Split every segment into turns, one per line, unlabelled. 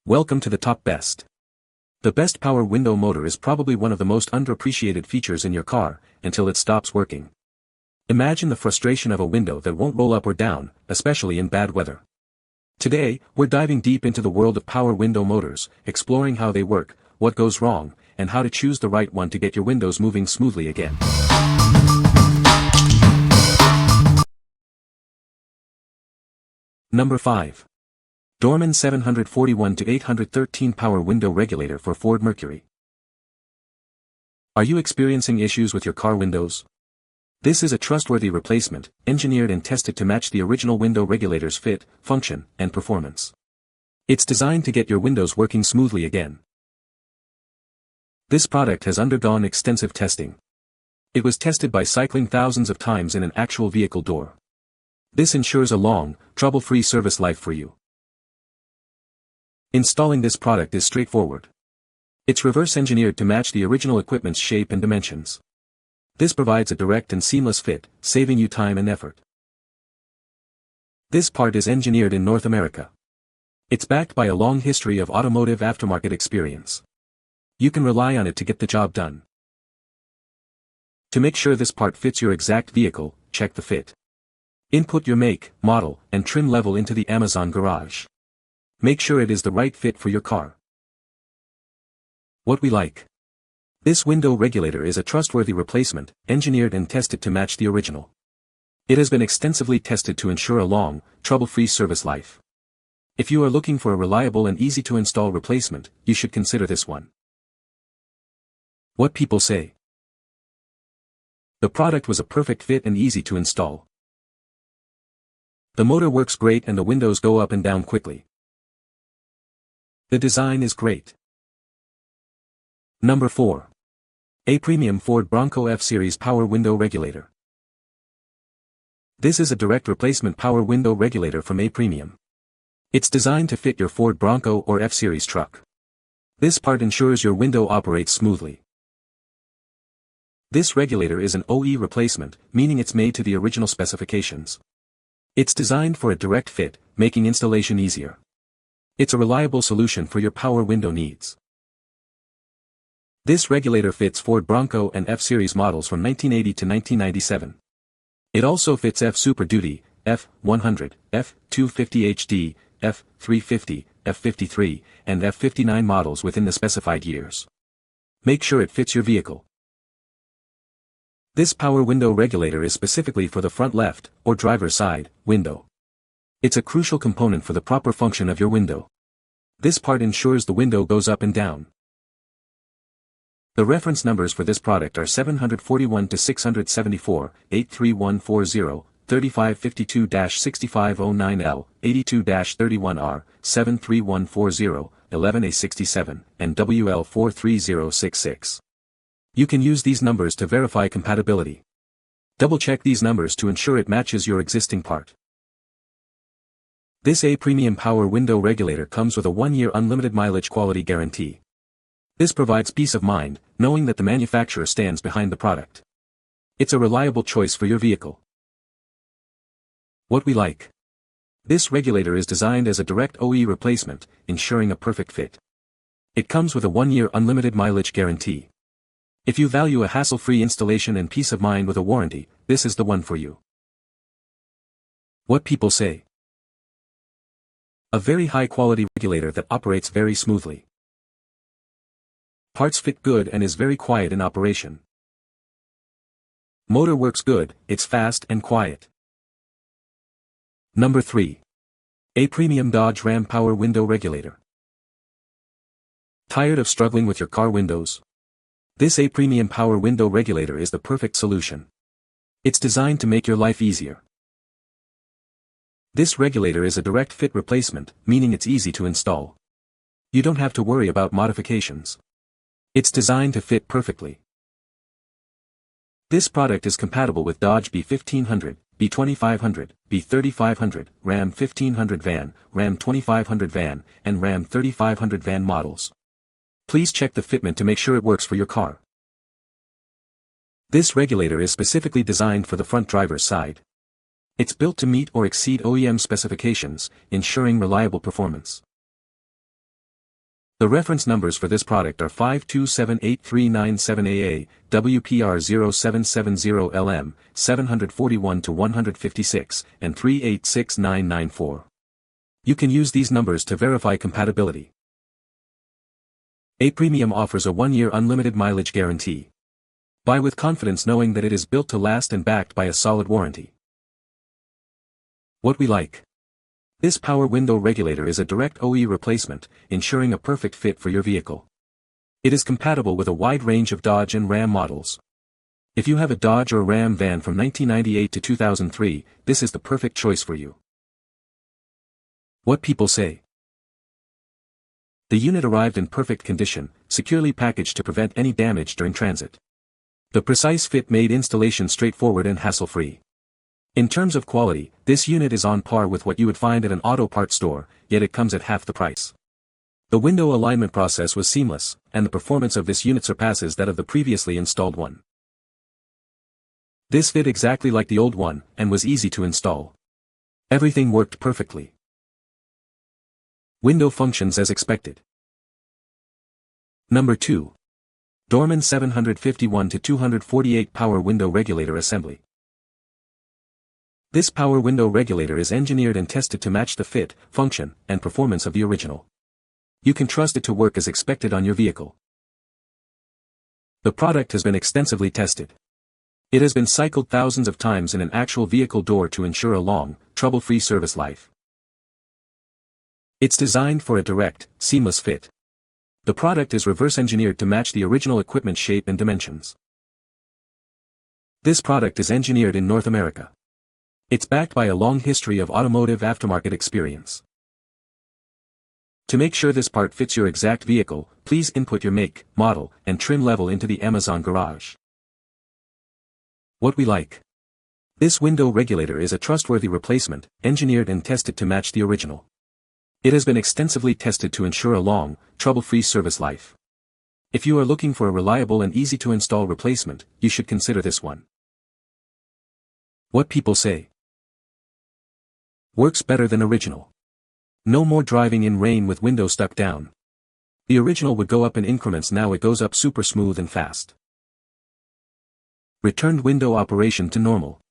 Welcome to the top best. The best power window motor is probably one of the most underappreciated features in your car, until it stops working. Imagine the frustration of a window that won't roll up or down, especially in bad weather. Today, we're diving deep into the world of power window motors, exploring how they work, what goes wrong, and how to choose the right one to get your windows moving smoothly again. Number 5. Dorman 741-813 Power Window Regulator for Ford Mercury. Are you experiencing issues with your car windows? This is a trustworthy replacement, engineered and tested to match the original window regulator's fit, function, and performance. It's designed to get your windows working smoothly again. This product has undergone extensive testing. It was tested by cycling thousands of times in an actual vehicle door. This ensures a long, trouble-free service life for you. Installing this product is straightforward. It's reverse-engineered to match the original equipment's shape and dimensions. This provides a direct and seamless fit, saving you time and effort. This part is engineered in North America. It's backed by a long history of automotive aftermarket experience. You can rely on it to get the job done. To make sure this part fits your exact vehicle, check the fit. Input your make, model, and trim level into the Amazon garage. Make sure it is the right fit for your car. What we like. This window regulator is a trustworthy replacement, engineered and tested to match the original. It has been extensively tested to ensure a long, trouble-free service life. If you are looking for a reliable and easy-to-install replacement, you should consider this one. What people say. The product was a perfect fit and easy to install. The motor works great and the windows go up and down quickly. The design is great. Number 4. A Premium Ford Bronco F-Series Power Window Regulator. This is a direct replacement power window regulator from A Premium. It's designed to fit your Ford Bronco or F-Series truck. This part ensures your window operates smoothly. This regulator is an OE replacement, meaning it's made to the original specifications. It's designed for a direct fit, making installation easier. It's a reliable solution for your power window needs. This regulator fits Ford Bronco and F-Series models from 1980 to 1997. It also fits F Super Duty, F100, F250 HD, F350, F53, and F59 models within the specified years. Make sure it fits your vehicle. This power window regulator is specifically for the front left, or driver's side, window. It's a crucial component for the proper function of your window. This part ensures the window goes up and down. The reference numbers for this product are 741-674, 83140, 3552-6509L, 82-31R, 73140, 11A67, and WL43066. You can use these numbers to verify compatibility. Double-check these numbers to ensure it matches your existing part. This A Premium Power Window Regulator comes with a 1-year unlimited mileage quality guarantee. This provides peace of mind, knowing that the manufacturer stands behind the product. It's a reliable choice for your vehicle. What we like. This regulator is designed as a direct OE replacement, ensuring a perfect fit. It comes with a 1-year unlimited mileage guarantee. If you value a hassle-free installation and peace of mind with a warranty, this is the one for you. What people say. A very high-quality regulator that operates very smoothly. Parts fit good and is very quiet in operation. Motor works good, it's fast and quiet. Number 3. A Premium Dodge Ram Power Window Regulator. Tired of struggling with your car windows? This A Premium Power Window Regulator is the perfect solution. It's designed to make your life easier. This regulator is a direct fit replacement, meaning it's easy to install. You don't have to worry about modifications. It's designed to fit perfectly. This product is compatible with Dodge B1500, B2500, B3500, Ram 1500 van, Ram 2500 van, and Ram 3500 van models. Please check the fitment to make sure it works for your car. This regulator is specifically designed for the front driver's side. It's built to meet or exceed OEM specifications, ensuring reliable performance. The reference numbers for this product are 5278397AA, WPR0770LM, 741-156, and 386994. You can use these numbers to verify compatibility. A Premium offers a 1-year unlimited mileage guarantee. Buy with confidence knowing that it is built to last and backed by a solid warranty. What we like. This power window regulator is a direct OE replacement, ensuring a perfect fit for your vehicle. It is compatible with a wide range of Dodge and Ram models. If you have a Dodge or Ram van from 1998 to 2003, this is the perfect choice for you. What people say. The unit arrived in perfect condition, securely packaged to prevent any damage during transit. The precise fit made installation straightforward and hassle-free. In terms of quality, this unit is on par with what you would find at an auto parts store, yet it comes at half the price. The window alignment process was seamless, and the performance of this unit surpasses that of the previously installed one. This fit exactly like the old one, and was easy to install. Everything worked perfectly. Window functions as expected. Number 2. Dorman 751-248 Power Window Regulator Assembly. This power window regulator is engineered and tested to match the fit, function, and performance of the original. You can trust it to work as expected on your vehicle. The product has been extensively tested. It has been cycled thousands of times in an actual vehicle door to ensure a long, trouble-free service life. It's designed for a direct, seamless fit. The product is reverse engineered to match the original equipment shape and dimensions. This product is engineered in North America. It's backed by a long history of automotive aftermarket experience. To make sure this part fits your exact vehicle, please input your make, model, and trim level into the Amazon garage. What we like. This window regulator is a trustworthy replacement, engineered and tested to match the original. It has been extensively tested to ensure a long, trouble-free service life. If you are looking for a reliable and easy-to-install replacement, you should consider this one. What people say. Works better than original. No more driving in rain with window stuck down. The original would go up in increments, now it goes up super smooth and fast. Returned window operation to normal.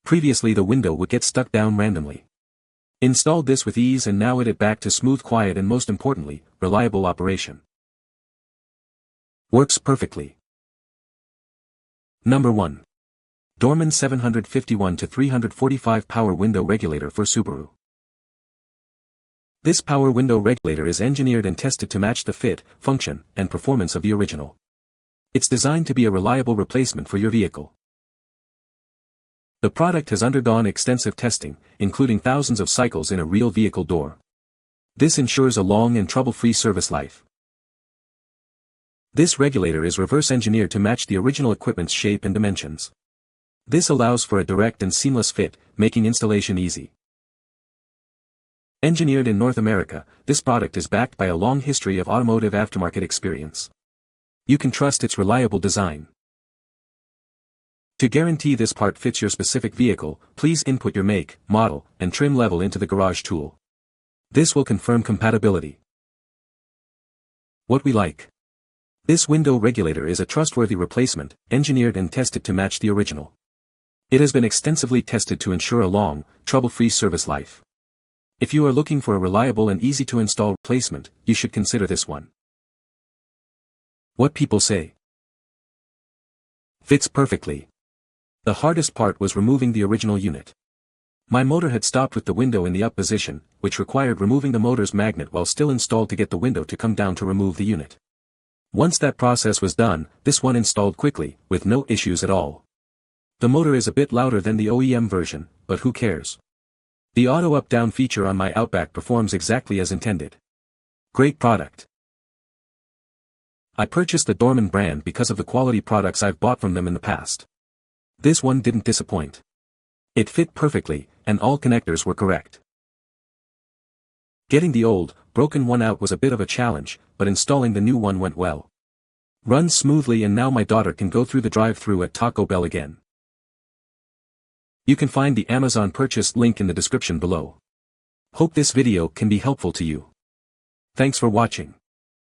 Previously the window would get stuck down randomly. Installed this with ease and now it back to smooth, quiet, and most importantly, reliable operation. Works perfectly. Number 1. Dorman 751-345 Power Window Regulator for Subaru. This power window regulator is engineered and tested to match the fit, function, and performance of the original. It's designed to be a reliable replacement for your vehicle. The product has undergone extensive testing, including thousands of cycles in a real vehicle door. This ensures a long and trouble-free service life. This regulator is reverse engineered to match the original equipment's shape and dimensions. This allows for a direct and seamless fit, making installation easy. Engineered in North America, this product is backed by a long history of automotive aftermarket experience. You can trust its reliable design. To guarantee this part fits your specific vehicle, please input your make, model, and trim level into the garage tool. This will confirm compatibility. What we like. This window regulator is a trustworthy replacement, engineered and tested to match the original. It has been extensively tested to ensure a long, trouble-free service life. If you are looking for a reliable and easy-to-install replacement, you should consider this one. What people say. Fits perfectly. The hardest part was removing the original unit. My motor had stopped with the window in the up position, which required removing the motor's magnet while still installed to get the window to come down to remove the unit. Once that process was done, this one installed quickly, with no issues at all. The motor is a bit louder than the OEM version, but who cares? The auto up-down feature on my Outback performs exactly as intended. Great product. I purchased the Dorman brand because of the quality products I've bought from them in the past. This one didn't disappoint. It fit perfectly, and all connectors were correct. Getting the old, broken one out was a bit of a challenge, but installing the new one went well. Runs smoothly and now my daughter can go through the drive-thru at Taco Bell again. You can find the Amazon purchase link in the description below. Hope this video can be helpful to you. Thanks for watching.